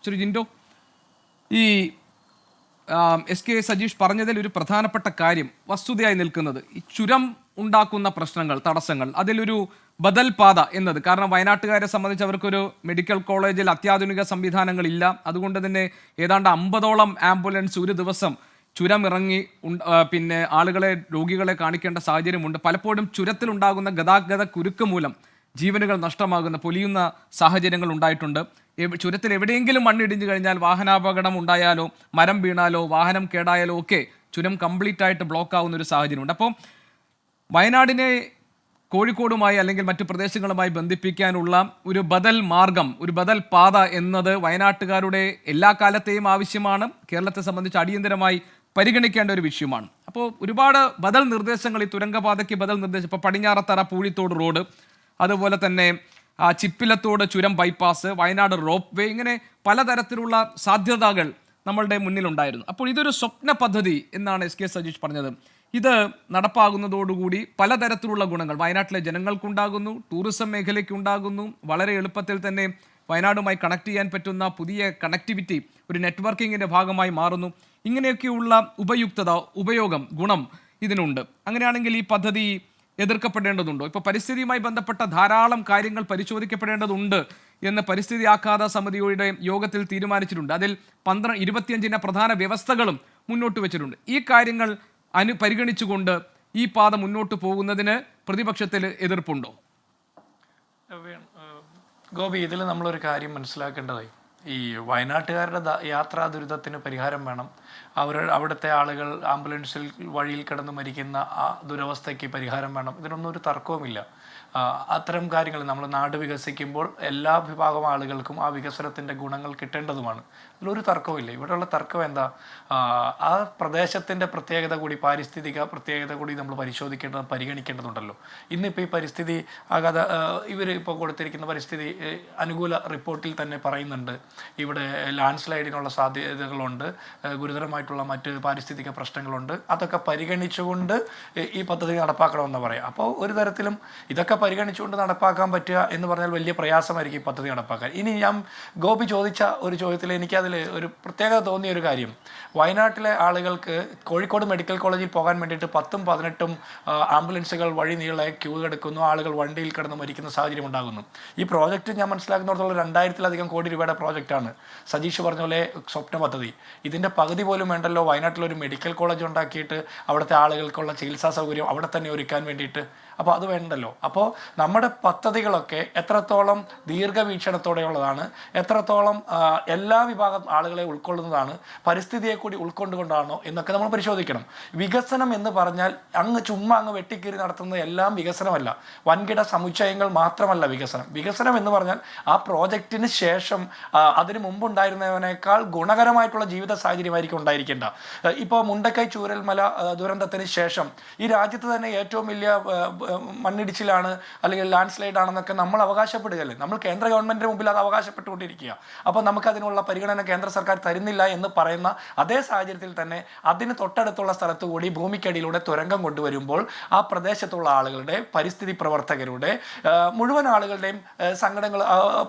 ശ്രീ ജിൻഡോ, ഈ S K Sajeesh പറഞ്ഞതിൽ ഒരു പ്രധാനപ്പെട്ട കാര്യം വസ്തുതയായി നിൽക്കുന്നത് ഈ ചുരം ഉണ്ടാക്കുന്ന പ്രശ്നങ്ങൾ, തടസ്സങ്ങൾ, അതിലൊരു ബദൽ പാത എന്നത്. കാരണം വയനാട്ടുകാരെ സംബന്ധിച്ച് അവർക്കൊരു മെഡിക്കൽ കോളേജിൽ അത്യാധുനിക സംവിധാനങ്ങളില്ല. അതുകൊണ്ട് തന്നെ ഏതാണ്ട് 50ഓളം ആംബുലൻസ് ഒരു ദിവസം ചുരം ഇറങ്ങി പിന്നെ രോഗികളെ കാണിക്കേണ്ട സാഹചര്യമുണ്ട്. പലപ്പോഴും ചുരത്തിലുണ്ടാകുന്ന ഗതാഗത കുരുക്ക് മൂലം ജീവനുകൾ നഷ്ടമാകുന്ന പൊലിയുന്ന സാഹചര്യങ്ങൾ ഉണ്ടായിട്ടുണ്ട്. ചുരത്തിൽ എവിടെയെങ്കിലും മണ്ണിടിഞ്ഞു കഴിഞ്ഞാൽ വാഹനാപകടം ഉണ്ടായാലോ, മരം വീണാലോ, വാഹനം കേടായാലോ ഒക്കെ ചുരം കംപ്ലീറ്റ് ആയിട്ട് ബ്ലോക്ക് ആവുന്ന ഒരു സാഹചര്യമുണ്ട്. അപ്പോൾ വയനാടിനെ കോഴിക്കോടുമായി അല്ലെങ്കിൽ മറ്റു പ്രദേശങ്ങളുമായി ബന്ധിപ്പിക്കാനുള്ള ഒരു ബദൽ മാർഗം, ഒരു ബദൽ പാത എന്നത് വയനാട്ടുകാരുടെ എല്ലാ കാലത്തെയും ആവശ്യമാണ്. കേരളത്തെ സംബന്ധിച്ച് അടിയന്തരമായി പരിഗണിക്കേണ്ട ഒരു വിഷയമാണ്. അപ്പോൾ ഒരുപാട് ബദൽ നിർദ്ദേശങ്ങൾ, ഈ തുരങ്കപാതയ്ക്ക് ബദൽ നിർദ്ദേശം, ഇപ്പോൾ പടിഞ്ഞാറത്തറ പൂഴിത്തോട് റോഡ്, അതുപോലെ തന്നെ ചിപ്പിലത്തോട് ചുരം ബൈപ്പാസ്, വയനാട് റോപ്പ് വേ, ഇങ്ങനെ പലതരത്തിലുള്ള സാധ്യതകൾ നമ്മളുടെ മുന്നിലുണ്ടായിരുന്നു. അപ്പോൾ ഇതൊരു സ്വപ്ന പദ്ധതി എന്നാണ് എസ് കെ സജീഷ് പറഞ്ഞത്. ഇത് നടപ്പാകുന്നതോടുകൂടി പലതരത്തിലുള്ള ഗുണങ്ങൾ വയനാട്ടിലെ ജനങ്ങൾക്കുണ്ടാകുന്നു, ടൂറിസം മേഖലയ്ക്കുണ്ടാകുന്നു, വളരെ എളുപ്പത്തിൽ തന്നെ വയനാടുമായി കണക്ട് ചെയ്യാൻ പറ്റുന്ന പുതിയ കണക്ടിവിറ്റി ഒരു നെറ്റ്വർക്കിങ്ങിൻ്റെ ഭാഗമായി മാറുന്നു. ഇങ്ങനെയൊക്കെയുള്ള ഉപയോഗം, ഗുണം ഇതിനുണ്ട്. അങ്ങനെയാണെങ്കിൽ ഈ പദ്ധതി എതിർക്കപ്പെടേണ്ടതുണ്ടോ? ഇപ്പോൾ പരിസ്ഥിതിയുമായി ബന്ധപ്പെട്ട ധാരാളം കാര്യങ്ങൾ പരിശോധിക്കപ്പെടേണ്ടതുണ്ട് എന്ന് പരിസ്ഥിതി ആഘാത സമിതിയുടെ യോഗത്തിൽ തീരുമാനിച്ചിട്ടുണ്ട്. അതിൽ 25 പ്രധാന വ്യവസ്ഥകളും മുന്നോട്ട് വെച്ചിട്ടുണ്ട്. ഈ കാര്യങ്ങൾ പരിഗണിച്ചുകൊണ്ട് ഈ പാത മുന്നോട്ട് പോകുന്നതിന് പ്രതിപക്ഷത്തിൽ എതിർപ്പുണ്ടോ? ഗോപി, ഇതിൽ നമ്മളൊരു കാര്യം മനസ്സിലാക്കേണ്ടതായി, ഈ വയനാട്ടുകാരുടെ യാത്രാ ദുരിതത്തിന് പരിഹാരം വേണം. അവിടുത്തെ ആളുകൾ ആംബുലൻസിൽ വഴിയിൽ കിടന്ന് മരിക്കുന്ന ആ ദുരവസ്ഥയ്ക്ക് പരിഹാരം വേണം. ഇതിനൊന്നും ഒരു തർക്കവുമില്ല. അത്തരം കാര്യങ്ങൾ നമ്മൾ നാട് വികസിക്കുമ്പോൾ എല്ലാ വിഭാഗം ആളുകൾക്കും ആ വികസനത്തിൻ്റെ ഗുണങ്ങൾ കിട്ടേണ്ടതുമാണ്. അതിലൊരു തർക്കവുമില്ല. ഇവിടെയുള്ള തർക്കം എന്താ, ആ പ്രദേശത്തിൻ്റെ പ്രത്യേകത കൂടി, പാരിസ്ഥിതിക പ്രത്യേകത കൂടി നമ്മൾ പരിഗണിക്കേണ്ടതുണ്ടല്ലോ. ഇന്നിപ്പോൾ ഈ പരിസ്ഥിതി ആഘാത ഇവർ ഇപ്പോൾ കൊടുത്തിരിക്കുന്ന പരിസ്ഥിതി അനുകൂല റിപ്പോർട്ടിൽ തന്നെ പറയുന്നുണ്ട്, ഇവിടെ ലാൻഡ് സ്ലൈഡിനുള്ള സാധ്യതകളുണ്ട്, ഗുരുതരമായിട്ടുള്ള മറ്റ് പാരിസ്ഥിതിക പ്രശ്നങ്ങളുണ്ട്. അതൊക്കെ പരിഗണിച്ചുകൊണ്ട് ഈ പദ്ധതി നടപ്പാക്കണമെന്ന് പറയാം. അപ്പോൾ ഒരു തരത്തിലും ഇതൊക്കെ പരിഗണിച്ചുകൊണ്ട് നടപ്പാക്കാൻ പറ്റുക എന്ന് പറഞ്ഞാൽ വലിയ പ്രയാസമായിരിക്കും ഈ പദ്ധതി നടപ്പാക്കാൻ. ഇനി ഞാൻ ഗോപി ചോദിച്ച ഒരു ചോദ്യത്തിൽ എനിക്കതിൽ ഒരു പ്രത്യേകത തോന്നിയ ഒരു കാര്യം, വയനാട്ടിലെ ആളുകൾക്ക് കോഴിക്കോട് മെഡിക്കൽ കോളേജിൽ പോകാൻ വേണ്ടിയിട്ട് 10ഉം 18ഉം ആംബുലൻസുകൾ വഴി നീളെ ക്യൂ എടുക്കുന്നു, ആളുകൾ വണ്ടിയിൽ കിടന്ന് മരിക്കുന്ന സാഹചര്യം ഉണ്ടാകുന്നു. ഈ പ്രോജക്റ്റ് ഞാൻ മനസ്സിലാക്കുന്നിടത്തോളം 2000-ലധികം കോടി രൂപയുടെ പ്രോജക്റ്റാണ്. സജീഷ് പറഞ്ഞ പോലെ സ്വപ്ന പദ്ധതി. ഇതിൻ്റെ പകുതി പോലും വേണ്ടല്ലോ വയനാട്ടിലൊരു മെഡിക്കൽ കോളേജ് ഉണ്ടാക്കിയിട്ട് അവിടുത്തെ ആളുകൾക്കുള്ള ചികിത്സാ സൗകര്യം അവിടെ തന്നെ ഒരുക്കാൻ വേണ്ടിയിട്ട്. അപ്പോൾ അത് വേണ്ടല്ലോ. അപ്പോൾ നമ്മുടെ പദ്ധതികളൊക്കെ എത്രത്തോളം ദീർഘവീക്ഷണത്തോടെയുള്ളതാണ്, എത്രത്തോളം എല്ലാ വിഭാഗം ആളുകളെ ഉൾക്കൊള്ളുന്നതാണ്, പരിസ്ഥിതിയെ കൂടി ഉൾക്കൊണ്ടുകൊണ്ടാണോ എന്നൊക്കെ നമ്മൾ പരിശോധിക്കണം. വികസനം എന്ന് പറഞ്ഞാൽ ചുമ്മാ വെട്ടിക്കീറി നടത്തുന്നത് എല്ലാം വികസനമല്ല. വൻകിട സമുച്ചയങ്ങൾ മാത്രമല്ല വികസനം. വികസനം എന്ന് പറഞ്ഞാൽ ആ പ്രോജക്റ്റിന് ശേഷം അതിന് മുമ്പുണ്ടായിരുന്നതിനേക്കാൾ ഗുണകരമായിട്ടുള്ള ജീവിത സാഹചര്യമായിരിക്കും ഉണ്ടായിരിക്കേണ്ട. ഇപ്പോൾ മുണ്ടക്കൈ ചൂരൽമല ദുരന്തത്തിന് ശേഷം ഈ രാജ്യത്ത് തന്നെ ഏറ്റവും വലിയ മണ്ണിടിച്ചിലാണ് അല്ലെങ്കിൽ ലാൻഡ് സ്ലൈഡ് ആണെന്നൊക്കെ നമ്മൾ അവകാശപ്പെടുകയല്ലേ. നമ്മൾ കേന്ദ്ര ഗവൺമെന്റിന് മുമ്പിൽ അത് അവകാശപ്പെട്ടുകൊണ്ടിരിക്കുക. അപ്പോൾ നമുക്കതിനുള്ള പരിഗണന കേന്ദ്ര സർക്കാർ തരുന്നില്ല എന്ന് പറയുന്ന അതേ സാഹചര്യത്തിൽ തന്നെ അതിന് തൊട്ടടുത്തുള്ള സ്ഥലത്തു കൂടി ഭൂമിക്കടിയിലൂടെ തുരങ്കം കൊണ്ടുവരുമ്പോൾ ആ പ്രദേശത്തുള്ള ആളുകളുടെ, പരിസ്ഥിതി പ്രവർത്തകരുടെ, മുഴുവൻ ആളുകളുടെയും സങ്കടങ്ങൾ,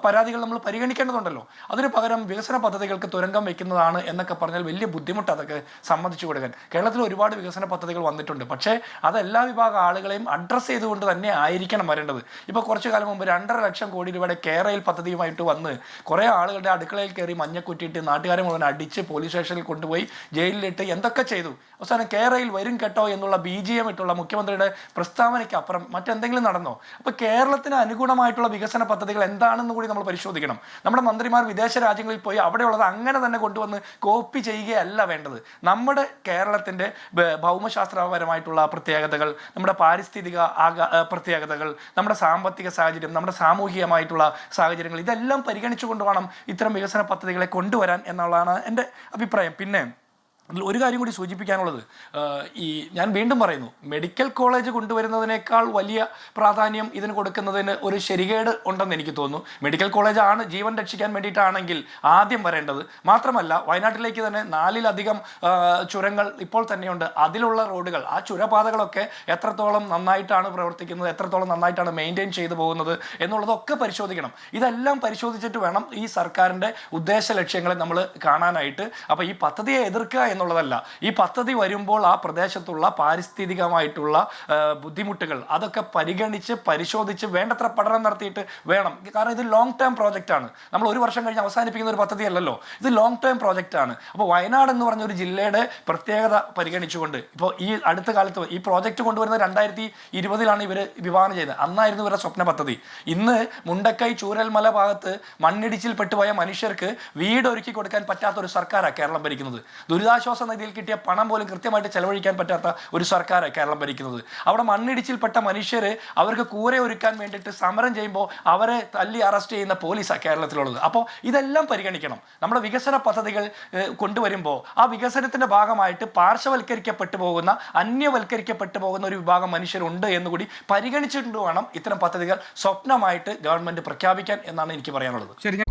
പരാതികൾ നമ്മൾ പരിഗണിക്കേണ്ടതുണ്ടല്ലോ. അതിന് പകരം വികസന പദ്ധതികൾക്ക് തുരങ്കം വെക്കുന്നതാണ് എന്നൊക്കെ പറഞ്ഞാൽ വലിയ ബുദ്ധിമുട്ട് അതൊക്കെ സമ്മതിച്ചു കൊടുക്കാൻ. കേരളത്തിൽ ഒരുപാട് വികസന പദ്ധതികൾ വന്നിട്ടുണ്ട്. പക്ഷേ അതെല്ലാ വിഭാഗം ആളുകളെയും അഡ്രസ്സ് ചെയ്തുകൊണ്ട് തന്നെ ആയിരിക്കണം വരേണ്ടത്. ഇപ്പോൾ കുറച്ചു കാലം മുമ്പ് 2.5 ലക്ഷം കോടി രൂപയുടെ കേരയിൽ പദ്ധതിയുമായിട്ട് വന്ന് കുറേ ആളുകളുടെ അടുക്കളയിൽ കയറി മഞ്ഞക്കുറ്റിയിട്ട് നാട്ടുകാരെ മുഴുവൻ അടിച്ച് പോലീസ് സ്റ്റേഷനിൽ കൊണ്ടുപോയി ജയിലിലിട്ട് എന്തൊക്കെ ചെയ്തു. അവസാനം കേരയിൽ വരും കേട്ടോ എന്നുള്ള BGM ഇട്ടുള്ള മുഖ്യമന്ത്രിയുടെ പ്രസ്താവനയ്ക്ക് അപ്പുറം മറ്റെന്തെങ്കിലും നടന്നോ? അപ്പോൾ കേരളത്തിന് അനുഗുണമായിട്ടുള്ള വികസന പദ്ധതികൾ എന്താണെന്ന് കൂടി നമ്മൾ പരിശോധിക്കണം. നമ്മുടെ മന്ത്രിമാർ വിദേശ രാജ്യങ്ങളിൽ പോയി അവിടെയുള്ളത് അങ്ങനെ തന്നെ കൊണ്ടുവന്ന് കോപ്പി ചെയ്യുകയല്ല വേണ്ടത്. നമ്മുടെ കേരളത്തിൻ്റെ ഭൗമശാസ്ത്രപരമായിട്ടുള്ള പ്രത്യേകതകൾ, നമ്മുടെ പാരിസ്ഥിതിക പ്രത്യേകതകൾ, നമ്മുടെ സാമ്പത്തിക സാഹചര്യം, നമ്മുടെ സാമൂഹികമായിട്ടുള്ള സാഹചര്യങ്ങൾ, ഇതെല്ലാം പരിഗണിച്ചുകൊണ്ട് വേണം ഇത്തരം വികസന പദ്ധതികളെ കൊണ്ടുവരാൻ എന്നുള്ളതാണ് എൻ്റെ അഭിപ്രായം. പിന്നെ അതിൽ ഒരു കാര്യം കൂടി സൂചിപ്പിക്കാനുള്ളത്, ഈ ഞാൻ വീണ്ടും പറയുന്നു, മെഡിക്കൽ കോളേജ് കൊണ്ടുവരുന്നതിനേക്കാൾ വലിയ പ്രാധാന്യം ഇതിന് കൊടുക്കുന്നതിന് ഒരു ശരികേട് ഉണ്ടെന്ന് എനിക്ക് തോന്നുന്നു. മെഡിക്കൽ കോളേജ് ആണ് ജീവൻ രക്ഷിക്കാൻ വേണ്ടിയിട്ടാണെങ്കിൽ ആദ്യം വരേണ്ടത്. മാത്രമല്ല, വയനാട്ടിലേക്ക് തന്നെ 4-ലധികം ചുരങ്ങൾ ഇപ്പോൾ തന്നെയുണ്ട്. അതിലുള്ള റോഡുകൾ, ആ ചുരപാതകളൊക്കെ എത്രത്തോളം നന്നായിട്ടാണ് പ്രവർത്തിക്കുന്നത്, എത്രത്തോളം നന്നായിട്ടാണ് മെയിൻറ്റെയിൻ ചെയ്തു പോകുന്നത് എന്നുള്ളതൊക്കെ പരിശോധിക്കണം. ഇതെല്ലാം പരിശോധിച്ചിട്ട് വേണം ഈ സർക്കാരിൻ്റെ ഉദ്ദേശ ലക്ഷ്യങ്ങളെ നമ്മൾ കാണാനായിട്ട്. അപ്പോൾ ഈ പദ്ധതിയെ എതിർക്കുക എന്നുള്ളതല്ല, ഈ പദ്ധതി വരുമ്പോൾ ആ പ്രദേശത്തുള്ള പാരിസ്ഥിതികമായിട്ടുള്ള ബുദ്ധിമുട്ടുകൾ അതൊക്കെ പരിഗണിച്ച് പരിശോധിച്ച് വേണ്ടത്ര പഠനം നടത്തിയിട്ട് വേണം. കാരണം ഇത് ലോങ് ടേം പ്രോജക്റ്റാണ്. നമ്മൾ ഒരു വർഷം കഴിഞ്ഞ് അവസാനിപ്പിക്കുന്ന ഒരു പദ്ധതിയല്ലല്ലോ, ഇത് ലോങ് ടേം പ്രോജക്റ്റാണ്. അപ്പോൾ വയനാട് എന്ന് പറഞ്ഞ ഒരു ജില്ലയുടെ പ്രത്യേകത പരിഗണിച്ചുകൊണ്ട് ഇപ്പോൾ ഈ അടുത്ത കാലത്ത് ഈ പ്രോജക്റ്റ് കൊണ്ടുവരുന്നത് 2020 ഇവർ വിഭാവനം ചെയ്തത്. അന്നായിരുന്നു ഇവരുടെ സ്വപ്ന പദ്ധതി. ഇന്ന് മുണ്ടക്കൈ ചൂരൽമല ഭാഗത്ത് മണ്ണിടിച്ചിൽ പെട്ടുപോയ മനുഷ്യർക്ക് വീട് ഒരുക്കി കൊടുക്കാൻ പറ്റാത്ത ഒരു സർക്കാരാണ് കേരളം ഭരിക്കുന്നത്. ദുരിതാശ്വാസ നിധിയിൽ കിട്ടിയ പണം പോലും കൃത്യമായിട്ട് ചെലവഴിക്കാൻ പറ്റാത്ത ഒരു സർക്കാരാണ് കേരളം ഭരിക്കുന്നത്. അവിടെ മണ്ണിടിച്ചിൽപ്പെട്ട മനുഷ്യർ അവർക്ക് കൂര ഒരുക്കാൻ വേണ്ടിയിട്ട് സമരം ചെയ്യുമ്പോൾ അവരെ തല്ലി അറസ്റ്റ് ചെയ്യുന്ന പോലീസാണ് കേരളത്തിലുള്ളത്. അപ്പോൾ ഇതെല്ലാം പരിഗണിക്കണം. നമ്മുടെ വികസന പദ്ധതികൾ കൊണ്ടുവരുമ്പോൾ ആ വികസനത്തിന്റെ ഭാഗമായിട്ട് പാർശ്വവൽക്കരിക്കപ്പെട്ടു പോകുന്ന, അന്യവൽക്കരിക്കപ്പെട്ടു പോകുന്ന ഒരു വിഭാഗം മനുഷ്യരുണ്ട് എന്നുകൂടി പരിഗണിച്ചിട്ട് വേണം ഇത്തരം പദ്ധതികൾ സ്വപ്നമായിട്ട് ഗവൺമെന്റ് പ്രഖ്യാപിക്കാൻ എന്നാണ് എനിക്ക് പറയാനുള്ളത്. ശരി.